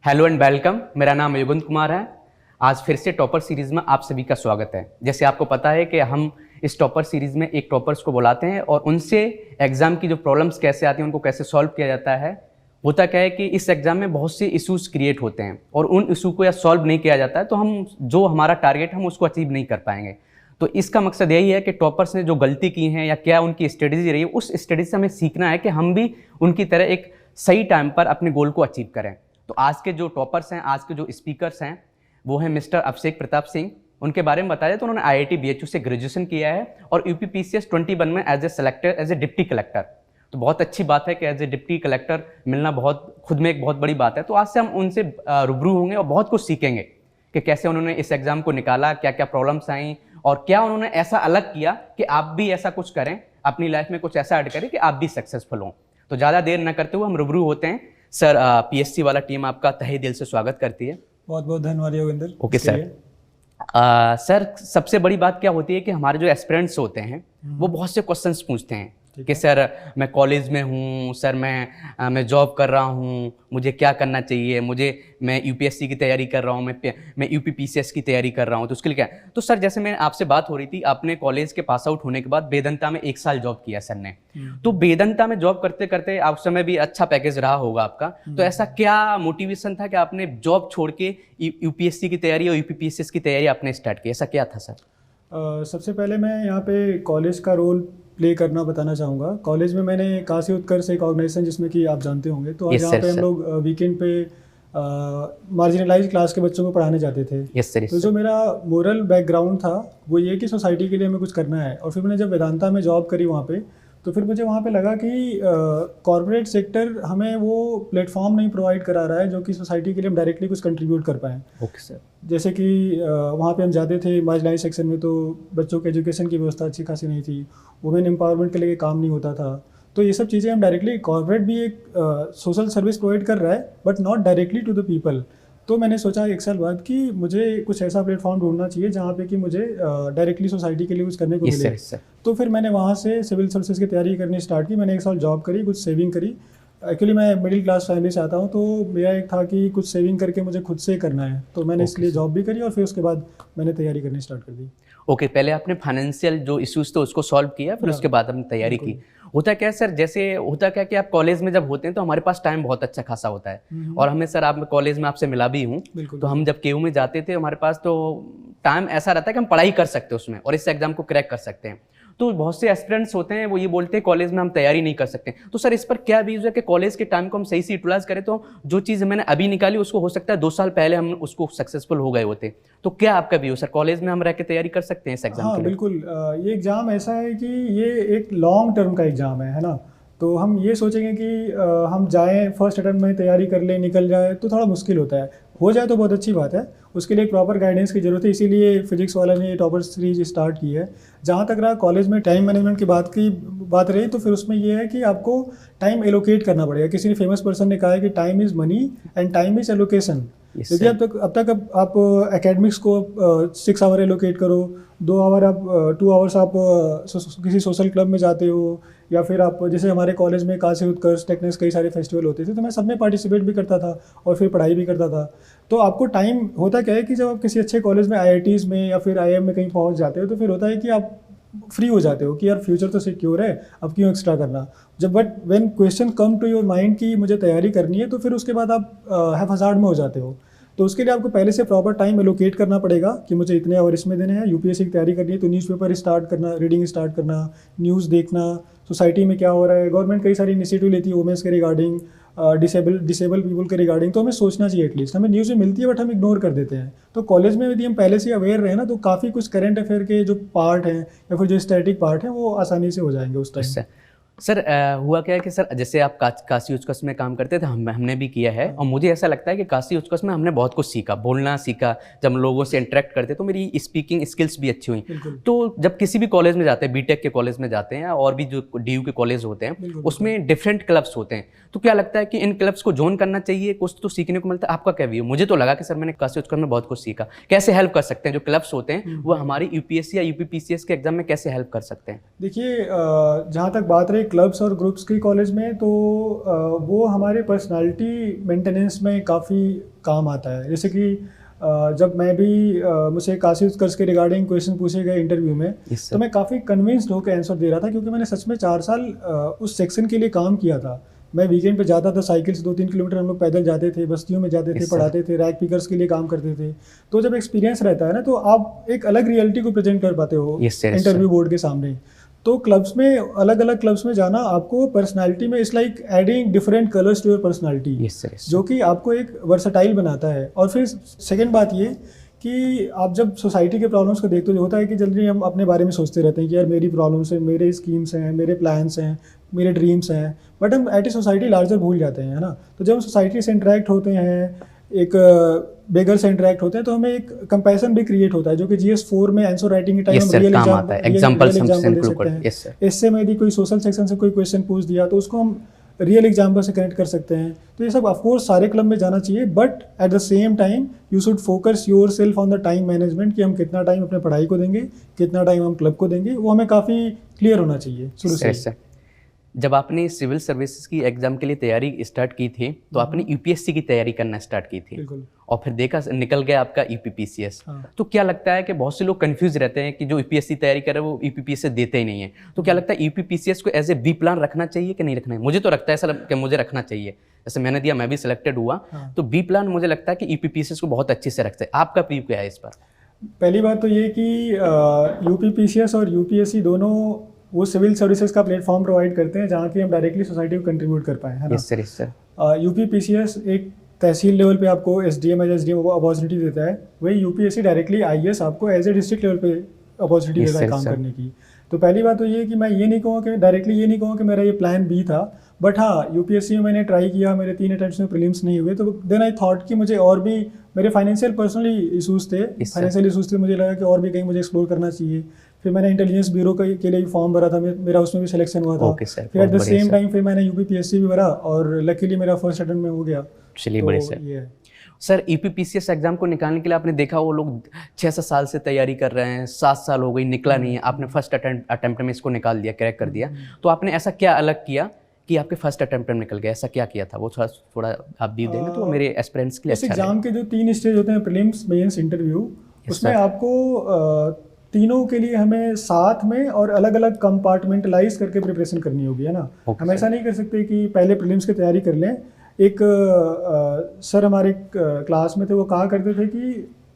Hello and welcome. मेरा नाम युगंत कुमार है। आज फिर से टॉपर सीरीज में आप सभी का स्वागत है। जैसे आपको पता है कि हम इस टॉपर सीरीज में एक टॉपर्स को बुलाते हैं और उनसे एग्जाम की जो प्रॉब्लम्स कैसे आती हैं उनको कैसे सॉल्व किया जाता है। होता क्या है कि इस एग्जाम में बहुत से इश्यूज क्रिएट होते हैं और उन इशू को या सॉल्व नहीं किया जाता है तो हम जो हमारा टारगेट हम उसको अचीव नहीं कर पाएंगे। तो इसका मकसद यही है कि टॉपर्स ने जो गलती की है या क्या उनकी स्ट्रेटेजी रही है, उस स्ट्रेटेजी से हमें सीखना है कि हम भी उनकी तरह एक सही टाइम पर अपने गोल को अचीव करें। तो आज के जो टॉपर्स हैं, आज के जो स्पीकर्स हैं, वो हैं मिस्टर अभिषेक प्रताप सिंह। उनके बारे में बताया तो उन्होंने IIT BHU से ग्रेजुएशन किया है और UPPCS 21 में एज ए डिप्टी कलेक्टर। तो बहुत अच्छी बात है कि एज ए डिप्टी कलेक्टर मिलना बहुत खुद में एक बहुत बड़ी बात है। तो आज से हम उनसे रूबरू होंगे और बहुत कुछ सीखेंगे कि कैसे उन्होंने इस एग्जाम को निकाला, क्या क्या प्रॉब्लम्स आई और क्या उन्होंने ऐसा अलग किया कि आप भी ऐसा कुछ करें, अपनी लाइफ में कुछ ऐसा ऐड करें कि आप भी सक्सेसफुल हों। तो ज़्यादा देर न करते हुए हम रूबरू होते हैं। सर, PSC वाला टीम आपका तहे दिल से स्वागत करती है। बहुत बहुत धन्यवाद योगेंद्र। Okay sir. सर, सबसे बड़ी बात क्या होती है कि हमारे जो एस्पिरेंट्स होते हैं वो बहुत से क्वेश्चंस पूछते हैं कि सर मैं कॉलेज में हूँ, सर मैं जॉब कर रहा हूँ, मुझे क्या करना चाहिए, मैं UPSC की तैयारी कर रहा हूँ, मैं UPPCS की तैयारी कर रहा हूँ, तो उसके लिए क्या। तो सर, जैसे मैं आपसे बात हो रही थी, आपने कॉलेज के पास आउट होने के बाद वेदांता में 1 साल जॉब किया सर ने। तो वेदांता में जॉब करते करते आप समय भी अच्छा पैकेज रहा होगा आपका, तो ऐसा क्या मोटिवेशन था कि आपने जॉब छोड़ के UPSC की तैयारी और UPPCS की तैयारी आपने स्टार्ट की, ऐसा क्या था सर? सबसे पहले मैं यहाँ पे कॉलेज का रोल प्ले करना बताना चाहूँगा। कॉलेज में मैंने काशी उत्कर्ष एक ऑर्गेनाइजेशन जिसमें कि आप जानते होंगे, तो यहाँ पे हम लोग वीकेंड पे मार्जिनलाइज क्लास के बच्चों को पढ़ाने जाते थे। तो जो मेरा मोरल बैकग्राउंड था वो ये कि सोसाइटी के लिए हमें कुछ करना है। और फिर मैंने जब वेदांता में जॉब करी वहाँ पे, तो फिर मुझे वहाँ पे लगा कि कॉर्पोरेट सेक्टर हमें वो प्लेटफॉर्म नहीं प्रोवाइड करा रहा है जो कि सोसाइटी के लिए हम डायरेक्टली कुछ कंट्रीब्यूट कर पाएँ। Okay sir. जैसे कि वहाँ पे हम जाते थे मार्जिनलाइज सेक्शन में, तो बच्चों के एजुकेशन की व्यवस्था अच्छी खासी नहीं थी, वुमेन एम्पावरमेंट के लिए काम नहीं होता था। तो ये सब चीज़ें हम डायरेक्टली, कॉर्पोरेट भी एक सोशल सर्विस प्रोवाइड कर रहा है but not directly to the people. तो मैंने सोचा 1 साल बाद कि मुझे कुछ ऐसा प्लेटफॉर्म ढूंढना चाहिए जहाँ पे कि मुझे डायरेक्टली सोसाइटी के लिए कुछ करने को मिले। तो फिर मैंने वहाँ से सिविल सर्विसेज की तैयारी करनी स्टार्ट की। मैंने 1 साल जॉब करी, कुछ सेविंग करी। एक्चुअली मैं मिडिल क्लास फैमिली से आता हूँ, तो मेरा एक था कि कुछ सेविंग करके मुझे खुद से करना है, तो मैंने इसलिए जॉब भी करी और फिर उसके बाद मैंने तैयारी करनी स्टार्ट कर दी। ओके, पहले आपने फाइनेंशियल जो इश्यूज थे उसको सॉल्व किया, फिर उसके बाद आपने तैयारी की। होता क्या है सर, जैसे होता क्या कि आप कॉलेज में जब होते हैं तो हमारे पास टाइम बहुत अच्छा खासा होता है और हमें सर, आप कॉलेज में आपसे मिला भी हूँ, तो हम जब KU में जाते थे हमारे पास तो टाइम ऐसा रहता है कि हम पढ़ाई कर सकते हैं उसमें और इस एग्जाम को क्रैक कर सकते हैं। तो बहुत से एस्पिरेंट्स होते हैं वो ये बोलते हैं कॉलेज में हम तैयारी नहीं कर सकते। तो सर, इस पर क्या व्यूज है कि कॉलेज के टाइम को हम सही से यूटिलाइज करें तो जो चीज़ मैंने अभी निकाली उसको हो सकता है 2 साल पहले हम उसको सक्सेसफुल हो गए होते। तो क्या आपका व्यू सर, कॉलेज में हम रह के तैयारी कर सकते हैं इस एग्जाम के लिए? बिल्कुल। ये एग्ज़ाम ऐसा है कि ये एक लॉन्ग टर्म का एग्ज़ाम है ना। तो हम ये सोचेंगे कि हम जाएं फर्स्ट अटेम्प्ट में तैयारी कर लें, निकल जाए तो थोड़ा मुश्किल होता है। हो जाए तो बहुत अच्छी बात है, उसके लिए एक प्रॉपर गाइडेंस की ज़रूरत है। इसीलिए फिजिक्स वाला ने ये टॉपर सीरीज स्टार्ट की है। जहाँ तक रहा कॉलेज में टाइम मैनेजमेंट की बात रही, तो फिर उसमें ये है कि आपको टाइम एलोकेट करना पड़ेगा। किसी ने फेमस पर्सन ने कहा है कि time is money and time is allocation. यदि अब तक आप एकेडमिक्स को 6 आवर एलोकेट करो, 2 आवर्स आप किसी सोशल क्लब में जाते हो, या फिर आप जैसे हमारे कॉलेज में काशी उत्कर्ष टेक्निक्स कई सारे फेस्टिवल होते थे, तो मैं सब में पार्टिसिपेट भी करता था और फिर पढ़ाई भी करता था। तो आपको टाइम होता क्या है कि जब आप किसी अच्छे कॉलेज में IITs में या फिर IIM में कहीं पहुंच जाते हो, तो फिर होता है कि आप फ्री हो जाते हो कि यार फ्यूचर तो सिक्योर है, अब क्यों एक्स्ट्रा करना। But when question come to your mind कि मुझे तैयारी करनी है, तो फिर उसके बाद आप हैफाजार्ड में हो जाते हो। तो उसके लिए आपको पहले से प्रॉपर टाइम एलोकेट करना पड़ेगा कि मुझे इतने आवर इसमें देने हैं। UPSC की तैयारी करनी है तो न्यूज़पेपर स्टार्ट करना, रीडिंग स्टार्ट करना, न्यूज़ देखना, सोसाइटी में क्या हो रहा है। गवर्नमेंट कई सारी इनिशिएटिव लेती है वुमेन्स के रिगार्डिंग, डिसेबल पीपल के रिगार्डिंग, तो हमें सोचना चाहिए। एटलीस्ट हमें न्यूज़ में मिलती है बट हम इग्नोर कर देते हैं। तो कॉलेज में यदि हम पहले से अवेयर रहे ना, तो काफ़ी कुछ करंट अफेयर के जो पार्ट हैं या फिर जो स्टैटिक पार्ट हैं वो आसानी से हो जाएंगे उस टाइम। सर, हुआ क्या है कि सर, जैसे आप काशी उत्कर्ष में काम करते थे, हमने भी किया है और मुझे ऐसा लगता है कि काशी उत्कर्ष में हमने बहुत कुछ सीखा, बोलना सीखा। जब लोगों से इंटरेक्ट करते तो मेरी स्पीकिंग स्किल्स भी अच्छी हुई। तो जब किसी भी कॉलेज में जाते हैं, BTech के कॉलेज में जाते हैं और भी जो DU के कॉलेज होते हैं, उसमें डिफरेंट क्लब्स होते हैं। तो क्या लगता है कि इन क्लब्स को ज्वाइन करना चाहिए, कुछ तो सीखने को मिलता है? आपका क्या व्यू? मुझे तो लगा कि सर मैंने काशी उत्कर्ष में बहुत कुछ सीखा। कैसे हेल्प कर सकते हैं जो क्लब्स होते हैं वो हमारी UPSC या UPPCS के एग्जाम में कैसे हेल्प कर सकते हैं? देखिए, जहाँ तक बात रही क्लब्स और ग्रुप्स के कॉलेज में तो वो हमारे पर्सनालिटी मेंटेनेंस में काफ़ी काम आता है। जैसे कि जब मैं भी मुझसे काशी उत्कर्ष के रिगार्डिंग क्वेश्चन पूछे गए इंटरव्यू में, तो मैं काफ़ी कन्विंस्ड होकर आंसर दे रहा था, क्योंकि मैंने सच में 4 साल उस सेक्शन के लिए काम किया था। मैं वीकेंड पे जाता था, साइकिल से 2-3 किलोमीटर हम लोग पैदल जाते थे, बस्तियों में जाते थे, पढ़ाते थे, रैक पिकर्स के लिए काम करते थे। तो जब एक्सपीरियंस रहता है ना, तो आप एक अलग रियलिटी को प्रेजेंट कर पाते हो इंटरव्यू बोर्ड के सामने। तो क्लब्स में, अलग अलग क्लब्स में जाना आपको पर्सनालिटी में it's like adding different colours to your personality, जो कि आपको एक वर्सटाइल बनाता है। और फिर सेकेंड बात ये कि आप जब सोसाइटी के प्रॉब्लम्स को देखते हो, होता है कि जल्दी हम अपने बारे में सोचते रहते हैं कि यार मेरी प्रॉब्लम्स हैं, मेरे स्कीम्स हैं, मेरे प्लान्स हैं, मेरे ड्रीम्स हैं, बट हम एट ए सोसाइटी लार्जर भूल जाते हैं, है ना। तो जब हम सोसाइटी से इंटरेक्ट होते हैं, एक बेगर से इंटरेक्ट होते हैं, तो हमें एक कंपैरिजन भी क्रिएट होता है, जो कि GS4 में आंसर राइटिंग के टाइम हम रियल एग्जाम्पल दे सकते हैं। इससे में यदि कोई सोशल सेक्शन से कोई क्वेश्चन पूछ दिया तो उसको हम रियल एग्जाम्पल से कनेक्ट कर सकते हैं। तो ये सब ऑफकोर्स सारे क्लब में जाना चाहिए, but at the same time you should focus your self on the time management, कि हम कितना टाइम अपने पढ़ाई को देंगे, कितना टाइम हम क्लब को देंगे, वो हमें काफ़ी क्लियर होना चाहिए शुरू से। जब आपने सिविल सर्विसेज की एग्जाम के लिए तैयारी स्टार्ट की थी, तो आपने यूपीएससी की तैयारी करना स्टार्ट की थी, और फिर देखा निकल गया आपका यूपीपीसीएस। तो क्या लगता है कि बहुत से लोग कंफ्यूज रहते हैं कि जो यूपीएससी तैयारी कर रहे हैं वो यूपीपीसीएस देते ही नहीं है। तो क्या लगता है यूपीपीसीएस को एज ए बी प्लान रखना चाहिए कि नहीं रखना है? मुझे तो लगता है सर कि मुझे रखना चाहिए। जैसे मैंने दिया, मैं भी सिलेक्टेड हुआ, तो बी प्लान मुझे लगता है कि यूपीपीसीएस को बहुत अच्छे से रखते हैं। आपका व्यू क्या है इस पर? पहली बात तो ये कि यूपीपीसीएस और यूपीएससी दोनों वो सिविल सर्विसेज का प्लेटफॉर्म प्रोवाइड करते हैं, जहाँ की हम डायरेक्टली सोसाइटी को कंट्रीब्यूट कर पाएँ, है ना। Yes sir. यूपीपीसीएस एक तहसील लेवल पे आपको एसडीएम एज एसडीएम अपॉर्चुनिटी देता है, वही यूपीएससी डायरेक्टली आईएएस आपको एज ए डिस्ट्रिक्ट लेवल पे अपॉर्चुनिटी देता है काम करने की। तो पहली बात तो ये कि मैं ये नहीं कहूँगा कि डायरेक्टली ये नहीं कहूँगा कि मेरा ये प्लान बी था, बट हाँ यूपीएससी में मैंने ट्राई किया, मेरे 3 अटेम्प्ट्स में प्रीलिम्स नहीं हुए, तो देन आई थॉट कि मुझे और भी, मेरे फाइनेंशियल पर्सनली इशूज़ थे, मुझे लगा कि और भी कहीं मुझे एक्सप्लोर करना चाहिए। फिर मैंने इंटेलिजेंस ब्यूरो के लिए भी फॉर्म भरा था, मेरा उसमें भी सिलेक्शन हुआ था। फिर एट द सेम टाइम फिर मैंने यूपीपीएससी भी भरा, और लकीली मेरा फर्स्ट अटेम्प्ट में हो गया। चलिए बड़े सर, यूपीपीसीएस एग्जाम को निकालने के लिए आपने देखा वो लोग 6-7 साल से तैयारी कर रहे हैं, 7 साल हो गई, निकला नहीं है। आपने फर्स्ट अटेम्प्ट में इसको निकाल दिया, क्रैक कर दिया। तो आपने ऐसा क्या अलग किया कि आपके फर्स्ट अटेम्प्ट में निकल गया? ऐसा क्या किया था वो थोड़ा आप भी देंगे तो मेरे एस्पिरेंट्स के लिए अच्छा रहेगा। एग्जाम के जो 3 स्टेज होते हैं, प्रीलिम्स, मेंस, इंटरव्यू, उसमें आपको तीनों के लिए हमें साथ में और अलग अलग कंपार्टमेंटलाइज करके प्रिपरेशन करनी होगी, है ना। हम ऐसा नहीं कर सकते कि पहले प्रीलिम्स की तैयारी कर लें। एक सर हमारे क्लास में थे, वो कहा करते थे कि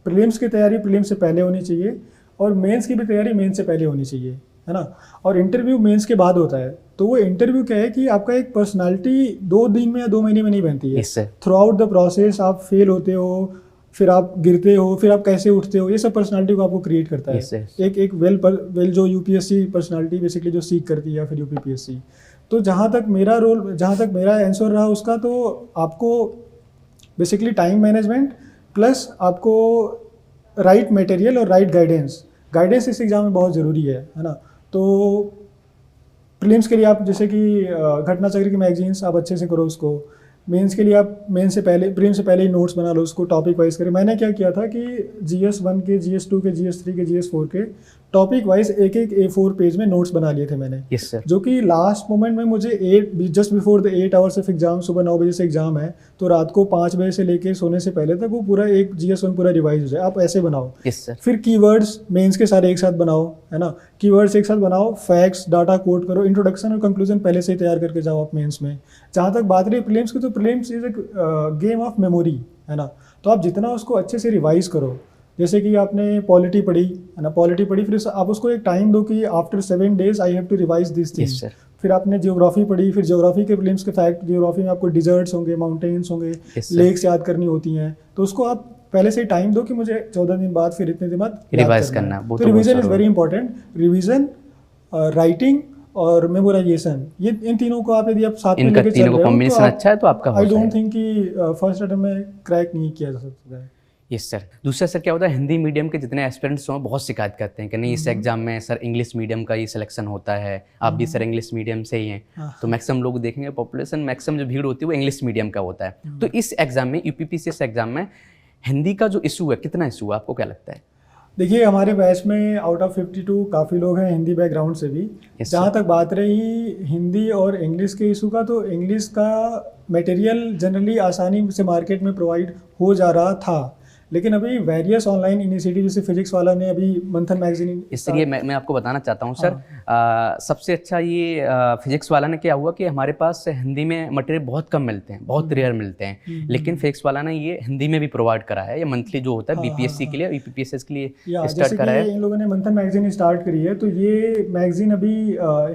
प्रीलिम्स की तैयारी प्रीलिम्स से पहले होनी चाहिए, और मेंस की भी तैयारी मेंस से पहले होनी चाहिए, है ना। और इंटरव्यू मेंस के बाद होता है। तो वो इंटरव्यू क्या है कि आपका एक पर्सनालिटी 2 दिन में या 2 महीने में नहीं बनती है। थ्रू आउट द प्रोसेस आप फेल होते हो, फिर आप गिरते हो, फिर आप कैसे उठते हो, ये सब पर्सनालिटी को आपको क्रिएट करता है। एक वेल जो यूपीएससी पर्सनालिटी बेसिकली जो सीख करती है, या फिर यूपीपीएससी। तो जहाँ तक मेरा आंसर रहा उसका, तो आपको बेसिकली टाइम मैनेजमेंट प्लस आपको राइट मटेरियल और राइट गाइडेंस इस एग्जाम में बहुत ज़रूरी है ना। तो प्रीलिम्स के लिए आप जैसे कि घटना चक्र की मैगजीन्स आप अच्छे से करो उसको। मेंस के लिए आप प्रीलिम्स से पहले ही नोट्स बना लो, उसको टॉपिक वाइज करें। मैंने क्या किया था कि GS1 के, GS2 के, GS3 के, GS4 के टॉपिक वाइज एक A4 पेज में नोट्स बना लिए थे मैंने। Yes sir. जो कि लास्ट मोमेंट में मुझे just before the 8 hours of exam, सुबह 9 बजे से एग्जाम है, तो रात को 5 बजे से लेके सोने से पहले तक वो पूरा एक GS1 पूरा रिवाइज हो जाए। आप ऐसे बनाओ। Yes sir. फिर कीवर्ड्स मेंस के सारे एक साथ बनाओ, है ना। कीवर्ड्स एक साथ बनाओ, फैक्ट्स डाटा कोड करो, इंट्रोडक्शन और कंक्लूजन पहले से ही तैयार करके जाओ आप मेंस में। जहाँ तक बात रही प्रीलिम्स की, तो प्रीलिम्स इज एक गेम ऑफ मेमोरी, है ना। तो आप जितना उसको अच्छे से रिवाइज करो, जैसे कि आपने पॉलिटी पढ़ी, है ना, पॉलिटी पढ़ी, फिर आप उसको एक टाइम दो कि after 7 days I have to revise this things. फिर आपने जियोग्राफी पढ़ी, फिर जियोग्राफी के प्रीलिम्स के फैक्ट, जियोग्राफी में आपको डिजर्ट्स होंगे, माउंटेन्स होंगे, लेक्स याद करनी होती हैं, तो उसको आप पहले से ही टाइम दो कि मुझे 14 दिन बाद, फिर इतने दिन बाद रिवाइज करना है। तो revision is very important. Revision, writing और मेमोराइजेशन, ये इन तीनों को आप यदि आप साथ में लेके चल रहे हो, कॉम्बिनेशन अच्छा है तो आपका आई डोंट थिंक कि फर्स्ट अटेम्प्ट में क्रैक नहीं किया जा सकता है। Yes sir. दूसरा सर क्या होता है, हिंदी मीडियम के जितने एस्पिरेंट्स हों बहुत शिकायत करते हैं कि नहीं इस एग्जाम में सर इंग्लिश मीडियम का ही सिलेक्शन होता है। आप भी सर इंग्लिश मीडियम से ही हैं, तो मैक्सिमम लोग देखेंगे पॉपुलेशन मैक्सिमम जो भीड़ होती है वो इंग्लिश मीडियम का होता है। तो इस एग्जाम में, यूपीपीसीएस एग्जाम में हिंदी का जो इशू है, कितना इशू है, आपको क्या लगता है? देखिए हमारे बैच में आउट ऑफ 52 काफ़ी लोग हैं हिंदी बैकग्राउंड से भी। Yes, जहाँ तक बात रही हिंदी और इंग्लिश के इशू का, तो इंग्लिश का मटेरियल जनरली आसानी से मार्केट में प्रोवाइड हो जा रहा था, लेकिन अभी वेरियस ऑनलाइन इनिशिएटिव जैसे फिजिक्स वाला ने अभी मंथन मैगजीन, इसलिए मैं आपको बताना चाहता हूँ सर, सबसे अच्छा ये फिजिक्स वाला ने क्या हुआ कि हमारे पास हिंदी में मटेरियल बहुत कम मिलते हैं, बहुत रेयर मिलते हैं, लेकिन फिजिक्स वाला ने ये हिंदी में भी प्रोवाइड करा है। ये मंथली जो होता है बीपीएससी के लिए, यूपीपीएससी के लिए स्टार्ट करा है। इन लोगों ने मंथन मैगजीन स्टार्ट करी है, तो ये मैगजीन अभी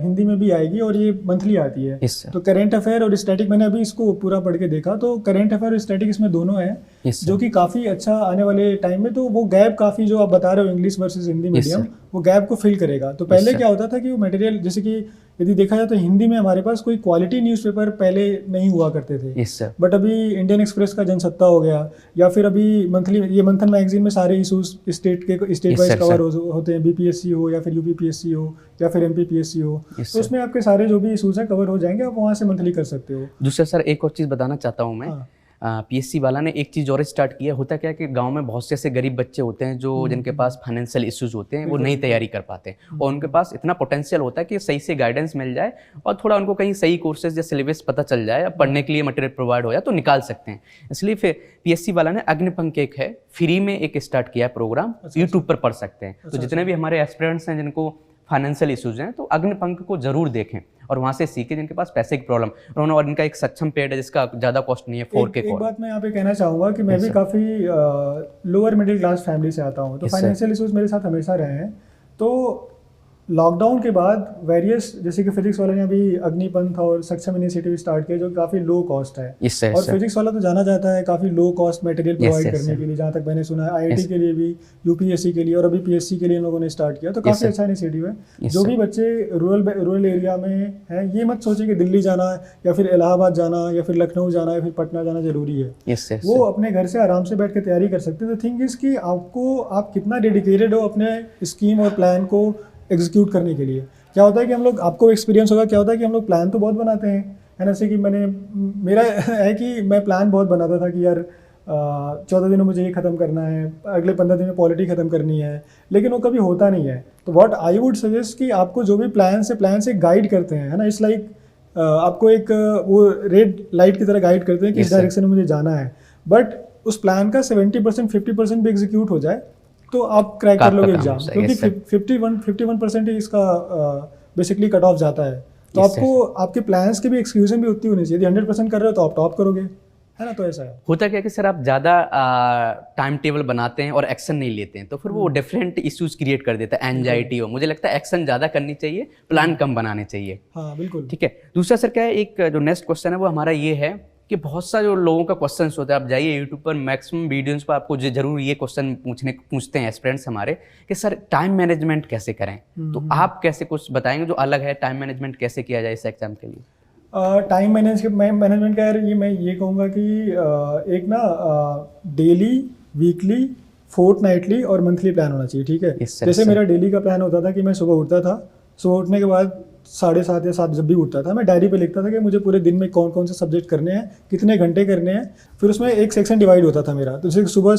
हिंदी में भी आएगी और ये मंथली आती है। तो करेंट अफेयर और स्टैटिक, मैंने अभी इसको पूरा पढ़ के देखा, तो करेंट अफेयर और स्टैटिक इसमें दोनों है, जो कि काफ़ी अच्छा आने वाले टाइम में, तो वो गैप काफ़ी जो आप बता रहे हो इंग्लिश वर्सेस हिंदी मीडियम, वो गैप को फिल करेगा। तो पहले क्या होता था कि वो मटेरियल, जैसे कि यदि देखा जाए तो हिंदी में हमारे पास कोई क्वालिटी न्यूज़पेपर पहले नहीं हुआ करते थे, बट अभी इंडियन एक्सप्रेस का जनसत्ता हो गया, या फिर अभी मंथली ये मंथन मैगजीन में सारे इशूज स्टेट वाइज कवर होते हैं, बीपीएससी हो या फिर यूपीपीएससी हो या फिर एमपीपीएससी हो, तो उसमें आपके सारे जो भी इशूज हैं कवर हो जाएंगे, आप वहाँ से मंथली कर सकते हो। दूसरा सर एक और चीज़ बताना चाहता हूँ मैं, पीएससी वाला ने एक चीज़ और स्टार्ट किया। होता क्या है कि गांव में बहुत से ऐसे गरीब बच्चे होते हैं जो जिनके पास फाइनेंशियल इश्यूज होते हैं, वो नहीं तैयारी कर पाते, और उनके पास इतना पोटेंशियल होता है कि सही से गाइडेंस मिल जाए और थोड़ा उनको कहीं सही कोर्सेज या सिलेबस पता चल जाए, अब पढ़ने के लिए मटेरियल प्रोवाइड हो जाए तो निकाल सकते हैं। इसलिए फिर पीएससी वाला ने अग्निपंख एक है फ्री में एक स्टार्ट किया है प्रोग्राम, यूट्यूब पर पढ़ सकते हैं। तो जितने भी हमारे एस्पिरेंट्स हैं जिनको फाइनेंशियल इश्यूज हैं, तो अग्निपंख को जरूर देखें और वहाँ से सीखें, जिनके पास पैसे की प्रॉब्लम, और इनका एक सक्षम पेड है जिसका ज़्यादा कॉस्ट नहीं है, 4K। एक बात मैं यहाँ पे कहना चाहूँगा कि मैं भी काफ़ी लोअर मिडिल क्लास फैमिली से आता हूँ, तो फाइनेंशियल इश्यूज मेरे साथ हमेशा रहे हैं। तो लॉकडाउन के बाद वेरियस, जैसे कि फिजिक्स वाले ने अभी अग्निपंथ और सक्षम इनिशिएटिव स्टार्ट किया, जो काफ़ी लो कॉस्ट है, और फिजिक्स वाला तो जाना जाता है काफ़ी लो कॉस्ट मटेरियल प्रोवाइड करने के लिए, जहाँ तक मैंने सुना है आईआईटी के लिए भी, यूपीएससी के लिए, और अभी पीएससी के लिए इन लोगों ने स्टार्ट किया, तो काफ़ी अच्छा इनिशिएटिव है। जो भी बच्चे रूरल एरिया में हैं, ये मत सोचे कि दिल्ली जाना या फिर इलाहाबाद जाना या फिर लखनऊ जाना या फिर पटना जाना जरूरी है। वो अपने घर से आराम से बैठ के तैयारी कर सकते हैं। तो थिंग इज कि आप कितना डेडिकेटेड हो अपने स्कीम और प्लान को एग्जीक्यूट करने के लिए। क्या होता है कि हम लोग, आपको एक्सपीरियंस होगा, क्या होता है कि हम लोग प्लान तो बहुत बनाते हैं, है ना, जैसे कि मेरा है कि मैं प्लान बहुत बनाता था कि यार 14 दिनों मुझे ये ख़त्म करना है, अगले 15 दिन में पॉलिटी ख़त्म करनी है, लेकिन वो कभी होता नहीं है। तो व्हाट आई वुड सजेस्ट कि आपको जो भी प्लान से गाइड करते हैं, है ना, इट्स लाइक आपको एक वो रेड लाइट की तरह गाइड करते हैं कि इस डायरेक्शन में मुझे जाना है, बट उस प्लान का 70% 50% भी एग्जीक्यूट हो जाए तो आप क्रैक कर लोगे एग्जाम, क्योंकि 51% ही इसका बेसिकली कट ऑफ जाता है। तो आपको आपके प्लान्स की भी एक्सक्यूजन भी उतनी होनी चाहिए। यदि 100% कर रहे हो तो आप टॉप करोगे, है ना। तो ऐसा है। होता क्या कि सर आप ज़्यादा टाइम टेबल बनाते हैं और एक्शन नहीं लेते हैं, तो फिर वो डिफरेंट इश्यूज क्रिएट कर देता है, एंजाइटी हो। मुझे लगता है एक्शन ज़्यादा करनी चाहिए, प्लान कम बनाने चाहिए। हाँ बिल्कुल, ठीक है। दूसरा सर क्या है, एक जो नेक्स्ट क्वेश्चन है वो हमारा ये है कि बहुत सा जो लोगों का क्वेश्चन होता है, आप जाइए यूट्यूब पर, मैक्सिमम वीडियोस पर आपको जरूर ये क्वेश्चन पूछते हैं एस्पिरेंट्स हमारे कि सर टाइम मैनेजमेंट कैसे करें। तो आप कैसे कुछ बताएंगे जो अलग है, टाइम मैनेजमेंट कैसे किया जाए इस एग्जाम के लिए? टाइम मैनेजमेंट का यार, ये मैं ये कहूँगा कि एक ना डेली, वीकली, फोर्टनाइटली और मंथली प्लान होना चाहिए। ठीक है। जैसे मेरा डेली का प्लान होता था कि मैं सुबह उठता था, सुबह उठने के बाद 7:30 या 7 जब भी उठता था, मैं डायरी पे लिखता था कि मुझे पूरे दिन में कौन कौन से सब्जेक्ट करने हैं, कितने घंटे करने हैं। फिर उसमें एक सेक्शन डिवाइड होता था मेरा, तो जैसे सुबह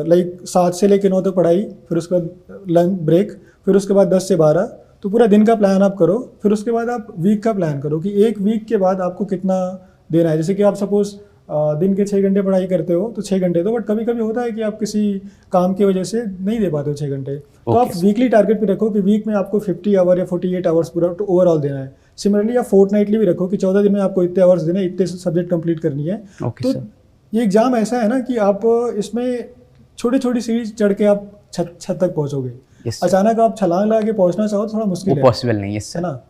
लाइक 7 से लेकर 9 तक पढ़ाई, फिर उसके बाद लंच ब्रेक, फिर उसके बाद 10 से 12, तो पूरा दिन का प्लान आप करो। फिर उसके बाद आप वीक का प्लान करो कि एक वीक के बाद आपको कितना देना है। जैसे कि आप सपोज दिन के 6 घंटे पढ़ाई करते हो तो 6 घंटे दो, बट कभी कभी होता है कि आप किसी काम की वजह से नहीं दे पाते हो 6 घंटे, तो आप वीकली टारगेट पे रखो कि वीक में आपको 50 आवर या 48 आवर्स पूरा ओवरऑल देना है। सिमिलरली आप फोर्टनाइटली भी रखो कि 14 दिन में आपको इतने आवर्स देने, इतने सब्जेक्ट कंप्लीट करनी है। तो ये एग्जाम ऐसा है ना कि आप इसमें छोटी छोटी सीढ़ी चढ़ के आप छत तक पहुँचोगे। अचानक आप छलांग लगा के पहुँचना चाहो तो थोड़ा मुश्किल है, पॉसिबल नहीं है ना।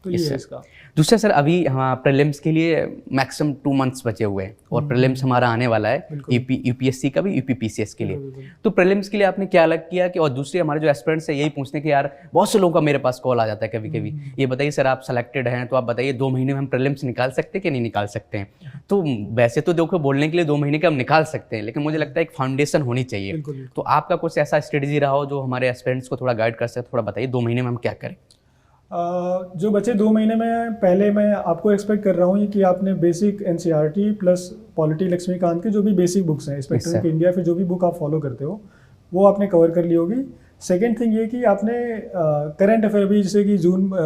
तो ये है इसका। दूसरा सर, अभी हमारा प्रीलिम्स के लिए मैक्सिमम 2 मंथ्स बचे हुए हैं और प्रीलिम्स हमारा आने वाला है, यूपीएससी का भी, यूपीपीसीएस के लिए। तो प्रीलिम्स के लिए आपने क्या अलग किया कि, और दूसरे हमारे जो एस्पिरेंट्स है यही पूछने कि यार बहुत से लोगों का मेरे पास कॉल आ जाता है कभी कभी, ये बताइए सर आप सेलेक्टेड हैं तो आप बताइए 2 महीने में हम प्रीलिम्स निकाल सकते हैं कि नहीं निकाल सकते हैं। तो वैसे तो देखो बोलने के लिए 2 महीने का हम निकाल सकते हैं, लेकिन मुझे लगता है एक फाउंडेशन होनी चाहिए। तो आपका कुछ ऐसा स्ट्रेटजी रहा हो जो हमारे एस्पिरेंट्स को थोड़ा गाइड कर सके, थोड़ा बताइए 2 महीने में हम क्या करें। जो बच्चे 2 महीने में, पहले मैं आपको एक्सपेक्ट कर रहा हूँ कि आपने basic NCERT plus polity Laxmikanth की जो भी बेसिक बुक्स हैं, स्पेक्ट्रम ऑफ इंडिया, फिर जो भी बुक आप फॉलो करते हो वो आपने कवर कर ली होगी। सेकेंड थिंग ये कि आपने करंट अफेयर भी, जैसे कि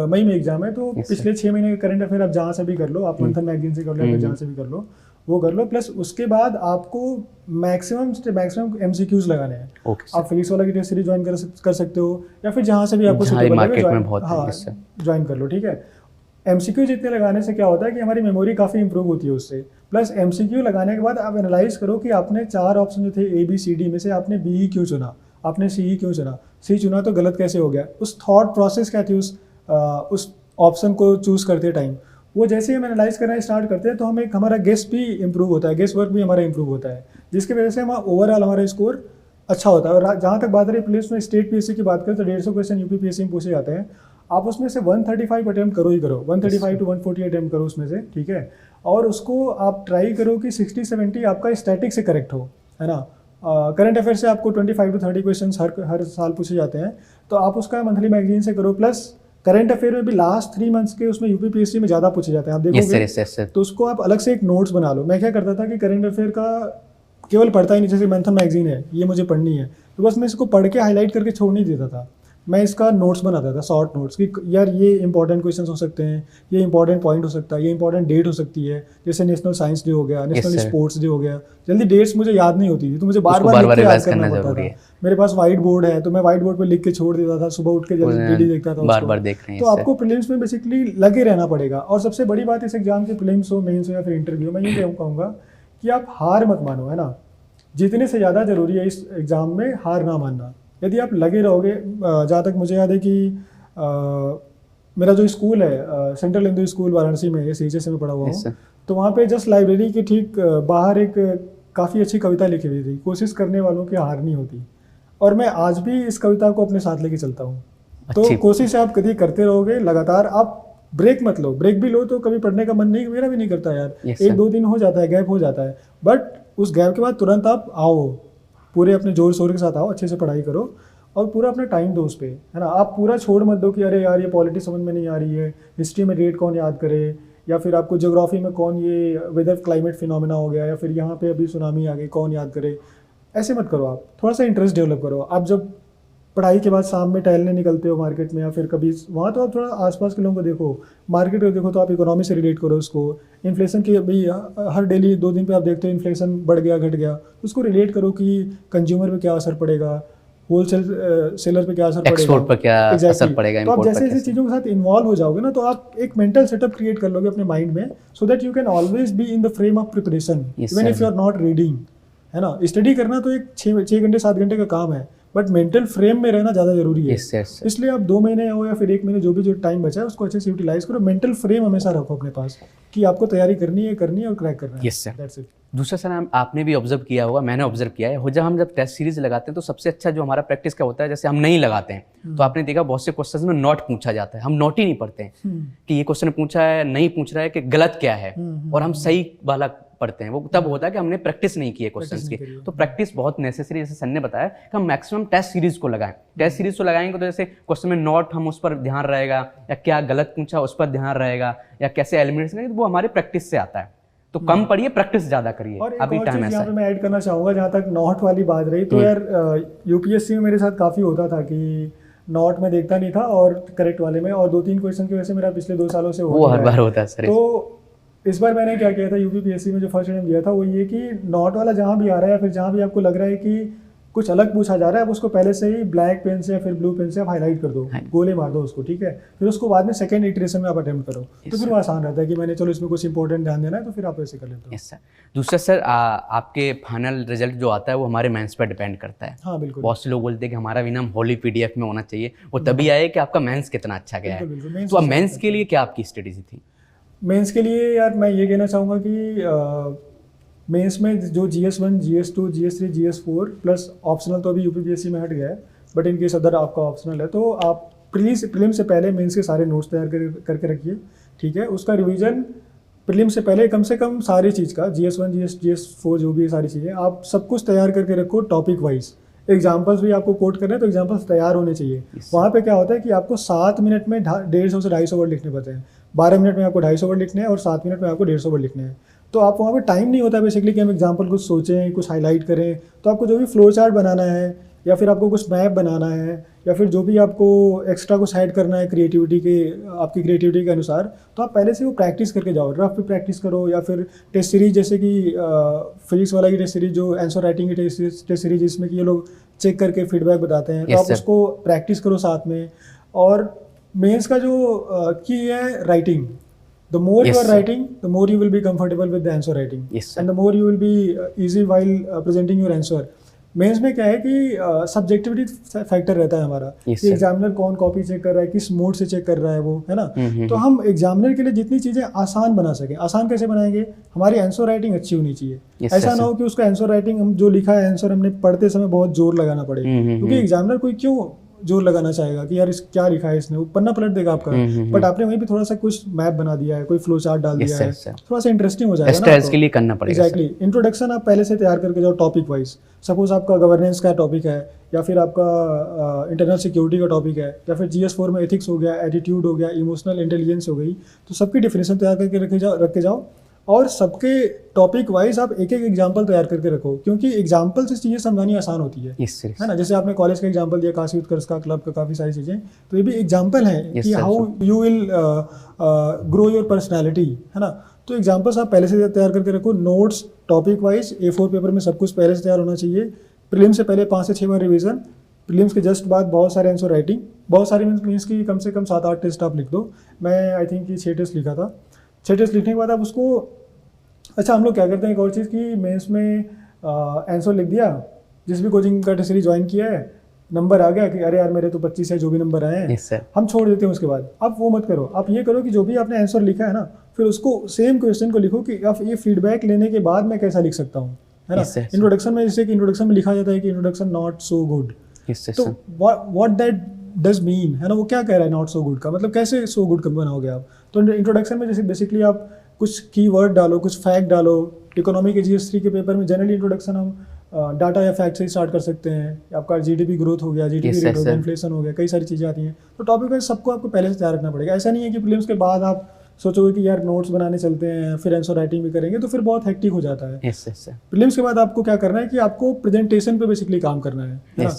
मई में एग्जाम है, तो पिछले 6 महीने का करंट अफेयर आप जहाँ से भी कर लो, आप मंथन मैगजीन से कर लो या फिर जहाँ से भी कर लो, वो कर लो। प्लस उसके बाद आपको मैक्सिमम एमसीक्यूज लगाने हैं। आप फिजिक्स वाला की टेस्ट सीरीज ज्वाइन कर सकते हो, या फिर जहाँ से भी आपको ज्वाइन कर लो, ठीक है। एमसीक्यू जितने लगाने से क्या होता है कि हमारी मेमोरी काफ़ी इंप्रूव होती है उससे। प्लस एमसीक्यू लगाने के बाद आप एनालाइज करो कि आपने 4 ऑप्शन जो थे ABCD में से आपने बी ही क्यों चुना, आपने सी ही क्यों चुना, सी चुना तो गलत कैसे हो गया, उस थॉट प्रोसेस क्या थी उस ऑप्शन को चूज़ करते टाइम। वो जैसे ही हम एनालाइज करना स्टार्ट करते हैं तो हमारा गेस भी इंप्रूव होता है, गेस वर्क भी हमारा इंप्रूव होता है, जिसकी वजह से ओवरऑल हमारा स्कोर अच्छा होता है। और जहाँ तक बात रही प्लेस में स्टेट PSC की बात करें तो 150 क्वेश्चन UPPSC में पूछे जाते हैं। आप उसमें से 135 अटैम्प्ट करो ही करो, 135 to 140 अटैम्प्ट करो उसमें से, ठीक है। और उसको आप ट्राई करो कि 60-70 आपका स्टैटिक से करेक्ट हो, है ना। करंट अफेयर से आपको 25 to 30 क्वेश्चन हर साल पूछे जाते हैं, तो आप उसका मंथली मैगजीन से करो। प्लस करंट अफेयर में भी लास्ट 3 मंथ्स के उसमें UPPSC में ज़्यादा पूछे जाते हैं, आप देखोगे तो उसको आप अलग से एक नोट्स बना लो। मैं क्या करता था कि करंट अफेयर का केवल पढ़ता ही नहीं, जैसे मंथन मैगजीन है ये मुझे पढ़नी है, तो बस मैं इसको पढ़ के हाईलाइट करके छोड़ नहीं देता था, मैं इसका नोट्स बनाता था, शॉर्ट नोट्स, कि यार ये इंपॉर्टेंट क्वेश्चंस हो सकते हैं, ये इंपॉर्टेंट पॉइंट हो सकता है, ये इंपॉर्टेंट डेट हो सकती है, जैसे नेशनल साइंस डे हो गया, नेशनल स्पोर्ट्स डे हो गया। जल्दी डेट्स मुझे याद नहीं होती थी, तो मुझे बार बार याद करना पड़ता था। मेरे पास व्हाइट बोर्ड है, तो मैं व्हाइट बोर्ड पर लिख के छोड़ देता था, सुबह उठ के जल्दी देखता था, बार देख रहे हैं। तो आपको प्रीलिम्स में बेसिकली लगे रहना पड़ेगा। और सबसे बड़ी बात इस एग्जाम के प्रीलिम्स हो, मेंस हो या फिर इंटरव्यू, मैं ये कहूँगा कि आप हार मत मानो, है ना। जितने से ज़्यादा ज़रूरी है इस एग्ज़ाम में हार ना मानना। यदि आप लगे रहोगे, जहाँ तक मुझे याद है कि मेरा जो स्कूल है सेंट्रल हिंदू स्कूल वाराणसी में, ये CHS में पढ़ा हुआ हूँ, तो वहाँ पे जस्ट लाइब्रेरी के ठीक बाहर एक काफ़ी अच्छी कविता लिखी हुई थी, कोशिश करने वालों की हार नहीं होती। और मैं आज भी इस कविता को अपने साथ लेके चलता हूँ। तो कोशिश आप कभी करते रहोगे लगातार, आप ब्रेक मत लो। ब्रेक भी लो तो कभी पढ़ने का मन नहीं, मेरा भी नहीं करता यार, 1-2 दिन हो जाता है, गैप हो जाता है, बट उस गैप के बाद तुरंत आप आओ, पूरे अपने जोर शोर के साथ आओ, अच्छे से पढ़ाई करो और पूरा अपना टाइम दो उस पर, है ना। आप पूरा छोड़ मत दो कि अरे यार ये पॉलिटिक्स समझ में नहीं आ रही है, हिस्ट्री में डेट कौन याद करे, या फिर आपको ज्योग्राफी में कौन ये वेदर क्लाइमेट फिनोमेना हो गया, या फिर यहाँ पे अभी सुनामी आ गई, कौन याद करे। ऐसे मत करो, आप थोड़ा सा इंटरेस्ट डेवलप करो। आप जब पढ़ाई के बाद शाम में टहलने निकलते हो मार्केट में या फिर कभी वहाँ, तो आप थोड़ा आसपास के लोगों को देखो, मार्केट को देखो, तो आप इकोनॉमी से रिलेट करो उसको। इन्फ्लेशन की अभी हर डेली 2 दिन पे आप देखते हो इन्फ्लेशन बढ़ गया घट गया, उसको रिलेट करो कि कंज्यूमर पे क्या असर पड़ेगा, होलसेल सेलर पे क्या असर पड़ेगा, एक्सपोर्ट पर क्या असर पड़ेगा। तो आप जैसे ऐसी चीज़ों के साथ इन्वॉल्व हो जाओगे ना, तो आप एक मेंटल सेटअप क्रिएट कर लोगे अपने माइंड में, so that you can always be in the frame of preparation even if you are not reading, है ना। स्टडी करना तो एक 6 घंटे 7 घंटे का काम है, बट मेंटल फ्रेम में रहना ज़्यादा जरूरी है। इसलिए आप 2 महीने हो या फिर 1 महीने, जो टाइम बचा है उसको अच्छे से यूटिलाइज करो। मेंटल फ्रेम हमेशा रखो अपने पास कि आपको तैयारी करनी है और क्रैक करना है। Yes sir. दूसरा सर, आपने भी ऑब्जर्व किया होगा, मैंने ऑब्जर्व किया है, जब टेस्ट सीरीज लगाते हैं तो सबसे अच्छा जो हमारा प्रैक्टिस का होता है, जैसे हम नहीं लगाते हैं तो आपने देखा बहुत से क्वेश्चंस में नोट पूछा जाता है, हम नोट ही नहीं पढ़ते हैं कि ये क्वेश्चन पूछा है, नहीं पूछ रहा है, कि गलत क्या है, और हम सही वाला पढ़ते हैं। वो तब होता है कि हमने प्रैक्टिस नहीं की है क्वेश्चंस की। तो प्रैक्टिस बहुत नेसेसरी, जैसे सर ने बताया कि हम मैक्सिमम टेस्ट सीरीज को लगाएं। टेस्ट सीरीज को लगाएंगे तो जैसे क्वेश्चन में नोट, हम उस पर ध्यान रहेगा, या क्या गलत पूछा उस पर ध्यान रहेगा, या कैसे एलिमिनेट करेंगे, वो हमारे प्रैक्टिस से आता है। तो कम पढ़िए, प्रैक्टिस ज्यादा करिए। अभी टाइम ऐसा है, मैं ऐड करना चाहूंगा, जहाँ तक नोट वाली बात रही, तो यार UPSC में मेरे साथ काफी होता था कि नोट में देखता नहीं था और करेक्ट वाले में, और 2-3 क्वेश्चन की वजह से मेरा पिछले 2 सालों से वो हर बार होता है सर। तो इस बार मैंने क्या किया था, UPPSC में जो फर्स्ट अटेम्प्ट दिया था, वो ये कि नोट वाला जहाँ भी आ रहा है या फिर जहाँ भी आपको लग रहा है कि कुछ अलग पूछा जा रहा है, आप उसको पहले से ही ब्लैक पेन से या फिर ब्लू पेन से आप हाईलाइट कर दो, गोले मार दो उसको, ठीक है। फिर उसको बाद में सेकंड इटरेशन में आप अटेम्प्ट करो, तो फिर वो आसान रहता है कि मैंने चलो इसमें कुछ इंपॉर्टेंट ध्यान देना है, तो फिर आप ऐसे कर लेते हो। Yes sir. दूसरा सर, आपके फाइनल रिजल्ट जो आता है वो हमारे मेंस पर डिपेंड करता है। हाँ बिल्कुल। बहुत से लोग बोलते हैं कि हमारा भी नाम होली PDF में होना चाहिए, वो तभी आए कि आपका मेंस कितना अच्छा गया है। तो अब मेंस के लिए क्या आपकी स्ट्रेटेजी थी? मेंस के लिए यार मैं ये कहना चाहूँगा कि मेंस में जो GS1, GS2, GS3, GS4 plus optional तो अभी UPPSC में हट गया है, बट इन केस अदर आपका ऑप्शनल है, तो आप प्रीलिम से पहले मेंस के सारे नोट्स तैयार करके रखिए, ठीक है। उसका रिवीजन प्रीलिम से पहले कम से कम सारी चीज़ का, GS1, GS4 जो भी है सारी चीज़ें आप सब कुछ तैयार करके रखो टॉपिक वाइज। एग्जाम्पल्स भी आपको कोट करना है तो एग्जाम्पल्स तैयार होने चाहिए। वहाँ पे क्या होता है कि आपको 7 मिनट में 150 से 250 वर्ड लिखने पड़ते हैं, 12 मिनट में आपको 250 वर्ड लिखने हैं और 7 मिनट में आपको 150 वर्ड लिखने हैं। तो आप वहाँ पे टाइम नहीं होता बेसिकली कि हम एग्जाम्पल कुछ सोचें, कुछ हाईलाइट करें। तो आपको जो भी फ्लो चार्ट बनाना है या फिर आपको कुछ मैप बनाना है, या फिर जो भी आपको एक्स्ट्रा कुछ ऐड करना है आपकी क्रिएटिविटी के अनुसार, तो आप पहले से वो प्रैक्टिस करके जाओ, रफ पे प्रैक्टिस करो, या फिर टेस्ट सीरीज जैसे कि फिजिक्स वाला की टेस्ट सीरीज, जो आंसर राइटिंग की टेस्ट सीरीज, जिसमें कि ये लोग चेक करके फीडबैक बताते हैं, तो आप उसको प्रैक्टिस करो साथ में। और मेंस का जो की है writing, the more you are writing, the more you will be comfortable with the answer writing, and the more you will be easy while presenting your answer. Mains में क्या है कि सब्जेक्टिविटी फैक्टर रहता है हमारा, कि एग्जामिनर कौन copy check कर रहा है, किस मोड से चेक कर रहा है वो, है ना। तो हम एग्जामिनर के लिए जितनी चीज़ें आसान बना सकें, आसान कैसे बनाएंगे, हमारी आंसर राइटिंग अच्छी होनी चाहिए। ऐसा ना हो कि उसका आंसर राइटिंग, हम जो लिखा है आंसर, हमने पढ़ते समय बहुत जोर लगाना पड़े, क्योंकि एग्जामिनर कोई क्यों जोर लगाना चाहेगा कि यार इस क्या लिखा है इसने, वो पन्ना पलट देगा आपका, बट आपने वहीं पे थोड़ा सा कुछ मैप बना दिया है, कोई फ्लो चार्ट डाल दिया है, थोड़ा सा इंटरेस्टिंग हो जाएगा ना, इसके लिए करना पड़ेगा। एग्जैक्टली। इंट्रोडक्शन आप पहले से तैयार करके जाओ टॉपिक वाइज। सपोज आपका गवर्नेंस का टॉपिक है, या फिर आपका इंटरनल सिक्योरिटी का टॉपिक है, या फिर GS4 में एथिक्स हो गया, एटीट्यूड हो गया, इमोशनल इंटेलिजेंस हो गई, तो सबकी डिफिनेशन तैयार करके रख के जाओ, और सबके टॉपिक वाइज आप एक एक एग्जाम्पल तैयार करके रखो, क्योंकि एग्जाम्पल से चीज़ें समझानी आसान होती है ना। जैसे आपने कॉलेज का एग्जाम्पल दिया, काशी उत्कर्ष का, क्लब का, काफ़ी सारी चीज़ें, तो ये भी एग्जाम्पल है कि how you will grow your personality, है ना। तो एग्जाम्पल्स आप पहले से तैयार करके रखो, notes topic wise A4 paper में सब कुछ पहले से तैयार होना चाहिए। प्रीलिम्स से पहले 5 से 6 बार रिवीजन, प्रीलिम्स के जस्ट बाद बहुत सारे आंसर राइटिंग, बहुत सारे मीन्स की कम से कम 7-8 टेस्ट आप लिख दो। मैं आई थिंक कि 6 टेस्ट लिखा था। 6 टेस्ट लिखने के बाद आप उसको, अच्छा हम लोग क्या करते हैं, एक और चीज़ की, मेंस में आंसर लिख दिया, जिस भी कोचिंग का टेस्ट सीरीज ज्वाइन किया है, नंबर आ गया कि अरे यार मेरे तो 25 है, जो भी नंबर आए हैं हम छोड़ देते हैं उसके बाद। आप वो मत करो, आप ये करो कि जो भी आपने आंसर लिखा है ना, फिर उसको सेम क्वेश्चन को लिखो कि आप ये फीडबैक लेने के बाद मैं कैसा लिख सकता हूँ, है ना। इंट्रोडक्शन में, जैसे कि इंट्रोडक्शन में लिखा जाता है कि इंट्रोडक्शन नॉट सो गुड, तो व्हाट दैट डज मीन, है ना, वो क्या कह रहा है नॉट सो गुड का मतलब, कैसे सो गुड कब बनाओगे आप। तो इंट्रोडक्शन में जैसे बेसिकली आप कुछ कीवर्ड डालो, कुछ फैक्ट डालो। इकोनॉमी के GS3 के पेपर में जनरली इंट्रोडक्शन हम डाटा या फैक्ट से ही स्टार्ट कर सकते हैं। आपका GDP ग्रोथ हो गया, GDP रेट हो गया, इन्फ्लेशन हो गया, कई सारी चीज़ें आती हैं। तो टॉपिक वाइज सबको आपको पहले से तैयार रखना पड़ेगा। ऐसा नहीं है कि प्रीलिम्स के बाद आप सोचोगे कि यार नोट्स बनाने चलते हैं, फिर आंसर राइटिंग भी करेंगे, तो फिर बहुत हेक्टिक हो जाता है। प्रीलिम्स के बाद आपको क्या करना है कि आपको प्रेजेंटेशन पे बेसिकली काम करना है ना,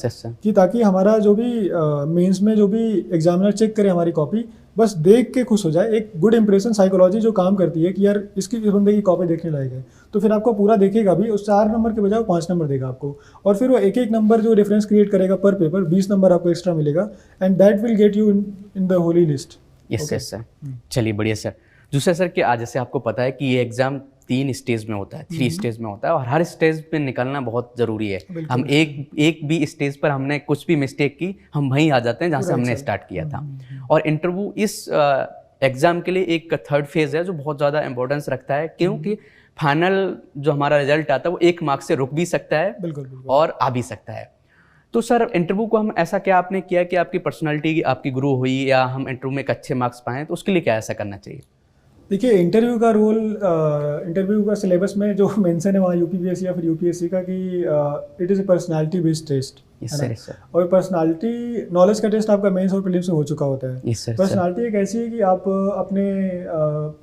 कि ताकि हमारा जो भी मेंस में जो भी एग्जामिनर चेक करे हमारी कॉपी, बस देख के खुश हो जाए। एक गुड इंप्रेशन साइकोलॉजी जो काम करती है कि यार इस बंदे की कॉपी देखने लायक है, तो फिर आपको पूरा देखेगा भी, उस 4 नंबर के बजाय वो 5 नंबर देगा आपको, और फिर वो एक नंबर जो रेफरेंस क्रिएट करेगा पर पेपर, 20 नंबर आपको एक्स्ट्रा मिलेगा, and that will get you in the Holi list. Yes sir, चलिए बढ़िया सर। दूसरा सर कि आज जैसे आपको पता है कि ये एग्जाम 3 स्टेज में होता है, 3 स्टेज में होता है, और हर स्टेज पे निकलना बहुत ज़रूरी है। हम एक भी स्टेज पर हमने कुछ भी मिस्टेक की, हम वहीं आ जाते हैं जहाँ से हमने स्टार्ट किया था। और इंटरव्यू इस एग्ज़ाम के लिए एक 3rd फेज़ है जो बहुत ज़्यादा इंपॉर्टेंस रखता है, क्योंकि फाइनल जो हमारा रिजल्ट आता है वो 1 मार्क्स से रुक भी सकता है और आ भी सकता है। तो सर इंटरव्यू को हम ऐसा क्या आपने किया कि आपकी पर्सनालिटी आपकी ग्रो हुई, या हम इंटरव्यू में एक अच्छे मार्क्स पाएँ, तो उसके लिए क्या ऐसा करना चाहिए? देखिए, इंटरव्यू का रोल, इंटरव्यू का सिलेबस में जो मेंशन है वहाँ UPPSC या फिर UPSC का, कि it is a personality based test, है ना। और पर्सनालिटी नॉलेज का टेस्ट आपका मेंस और प्रीलिम्स में हो चुका होता है। पर्सनालिटी एक ऐसी है कि आप अपने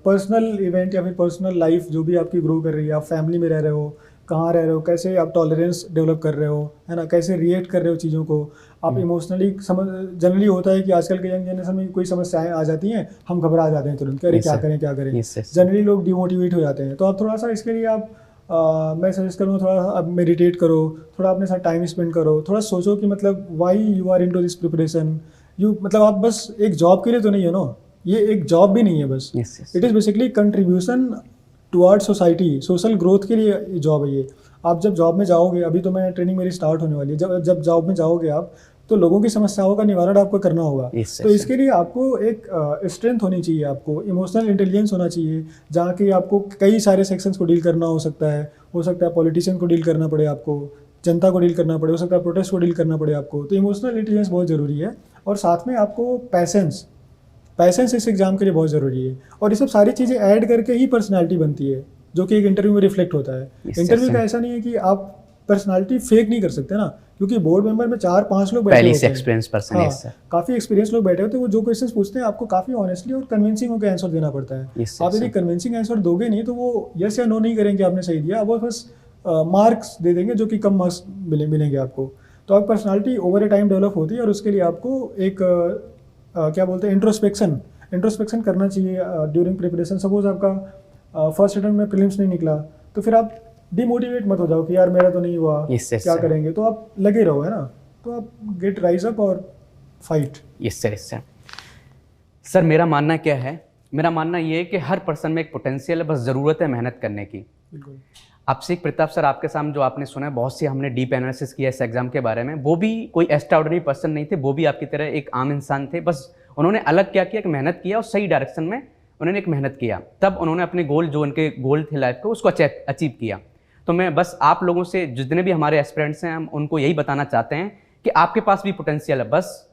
पर्सनल इवेंट या फिर पर्सनल लाइफ जो भी आपकी ग्रो कर रही है, आप फैमिली में रह रहे हो, कहाँ रह रहे हो, कैसे आप टॉलरेंस डेवलप कर रहे हो, है ना, कैसे रिएक्ट कर रहे हो चीज़ों को, आप इमोशनली जनरली होता है कि आजकल के यंग जनरेशन में कोई समस्याएं आ जाती हैं, हम घबरा जाते हैं तुरंत, अरे क्या करें क्या करें, जनरली लोग डिमोटिवेट हो जाते हैं। तो आप थोड़ा सा इसके लिए आप मैं सजेस्ट करूँगा, थोड़ा आप मेडिटेट करो, थोड़ा अपने साथ टाइम स्पेंड करो, थोड़ा सोचो कि मतलब why you are into this preparation. मतलब आप बस एक जॉब के लिए तो नहीं है ना, ये एक जॉब भी नहीं है बस, it is basically contribution toward society, social growth के लिए जॉब है ये। आप जब जॉब में जाओगे, अभी तो मैं ट्रेनिंग मेरी स्टार्ट होने वाली है, जब जॉब में जाओगे आप, तो लोगों की समस्याओं का निवारण आपको करना होगा। तो इसके लिए आपको एक स्ट्रेंथ होनी चाहिए, आपको इमोशनल इंटेलिजेंस होना चाहिए, जहाँ कि आपको कई सारे सेक्शंस को डील करना हो सकता है पॉलिटिशियन को डील करना पड़े, आपको जनता को डील करना पड़े, हो सकता है प्रोटेस्ट को डील करना पड़े आपको। तो इमोशनल इंटेलिजेंस बहुत ज़रूरी है, और साथ में आपको पैसेंस इस एग्जाम के लिए बहुत ज़रूरी है। और ये सब सारी चीज़ें ऐड करके ही पर्सनालिटी बनती है, जो कि एक इंटरव्यू में रिफ्लेक्ट होता है। इंटरव्यू का ऐसा नहीं है कि आप पर्सनालिटी फेक नहीं कर सकते ना, क्योंकि बोर्ड मेंबर में 4-5 लोग बैठे होते हैं, काफ़ी एक्सपीरियंस लोग बैठे होते हैं, वो जो क्वेश्चंस पूछते हैं आपको काफ़ी ऑनेस्टली और कन्विंसिंग होकर आंसर देना पड़ता है। आप यदि कन्विंसिंग आंसर दोगे नहीं, तो वो यस या नो नहीं करेंगे आपने सही दिया, वो बस मार्क्स दे देंगे, जो कि कम मार्क्स मिलेंगे आपको। तो आपकी पर्सनालिटी ओवर ए टाइम डेवलप होती है, और उसके लिए आपको एक क्या बोलते हैं इंट्रोस्पेक्शन करना चाहिए ड्यूरिंग प्रिपरेशन। सपोज आपका फर्स्ट अटेम्प्ट में प्रीलिम्स नहीं निकला, तो फिर आप डिमोटिवेट मत हो जाओ कि यार मेरा तो नहीं हुआ, क्या करेंगे, तो आप लगे रहो, है ना। तो आप गेट राइज अप और फाइट। Yes sir. सर मेरा मानना क्या है, मेरा मानना ये है कि हर पर्सन में एक पोटेंशियल है, बस ज़रूरत है मेहनत करने की। बिल्कुल। आपसे एक प्रताप सर, आपके सामने जो आपने सुना है, बहुत सी हमने डीप एनालिसिस किया इस एग्जाम के बारे में। वो भी कोई एक्स्ट्राऑर्डिनरी पर्सन नहीं थे, वो भी आपकी तरह एक आम इंसान थे। बस उन्होंने अलग क्या किया कि मेहनत किया और सही डायरेक्शन में उन्होंने एक मेहनत किया, तब उन्होंने अपने गोल, जो उनके गोल थे लाइफ को, उसको अचीव किया। तो मैं बस आप लोगों से, जितने भी हमारे एस्पिरेंट्स हैं, हम उनको यही बताना चाहते हैं कि आपके पास भी पोटेंशियल है, बस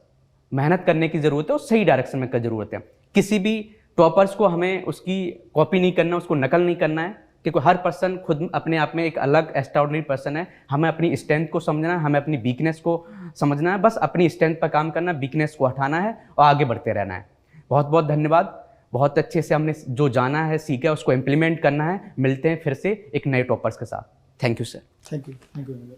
मेहनत करने की ज़रूरत है और सही डायरेक्शन में का ज़रूरत है। किसी भी टॉपर्स को हमें उसकी कॉपी नहीं करना, उसको नकल नहीं करना है, क्योंकि हर पर्सन खुद अपने आप में एक अलग एक्स्ट्राऑर्डिनरी पर्सन है। हमें अपनी स्ट्रेंथ को समझना है, हमें अपनी वीकनेस को समझना है, बस अपनी स्ट्रेंथ पर काम करना है, वीकनेस को हटाना है और आगे बढ़ते रहना है। बहुत बहुत धन्यवाद। बहुत अच्छे से हमने जो जाना है, सीखा, उसको इम्प्लीमेंट करना है। मिलते हैं फिर से एक नए टॉपर्स के साथ। Thank you sir. Thank you.